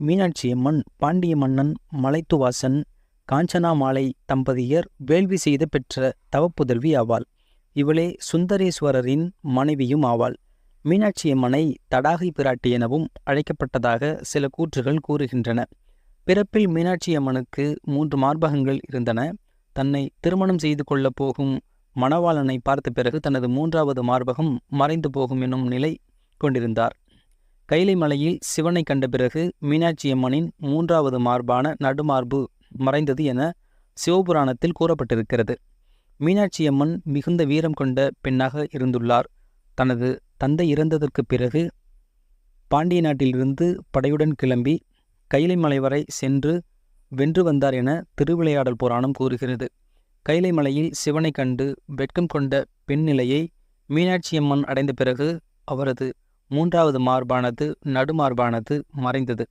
மீனாட்சியம்மன் பாண்டிய மன்னன் மலைத்துவாசன் காஞ்சனாமாலை தம்பதியர் வேள்வி செய்து பெற்ற தவப்புதல்வி ஆவாள். இவளே சுந்தரேஸ்வரரின் மனைவியும் ஆவாள். மீனாட்சியம்மனை தடாகை பிராட்டி எனவும் அழைக்கப்பட்டதாக சில கூற்றுகள் கூறுகின்றன. பிறப்பில் மீனாட்சியம்மனுக்கு 3 மார்பகங்கள் இருந்தன. தன்னை திருமணம் செய்து கொள்ளப் போகும் மணவாளனை பார்த்த பிறகு தனது 3வது மார்பகம் மறைந்து போகும் என்னும் நிலை கொண்டிருந்தார். கைலை மலையில் சிவனை கண்ட பிறகு மீனாட்சியம்மனின் 3வது மார்பான நடுமார்பு மறைந்தது என சிவபுராணத்தில் கூறப்பட்டிருக்கிறது. மீனாட்சியம்மன் மிகுந்த வீரம் கொண்ட பெண்ணாக இருந்துள்ளார். தனது தந்தை இறந்ததற்கு பிறகு பாண்டிய நாட்டிலிருந்து படையுடன் கிளம்பி கைலை மலை வரை சென்று வென்று வந்தார் என திருவிளையாடல் புராணம் கூறுகிறது. கைலை மலையில் சிவனை கண்டு வெட்கம் கொண்ட பெண் நிலையை மீனாட்சியம்மன் அடைந்த பிறகு அவரது 3வது மார்பானது நடுமார்பானது மறைந்தது.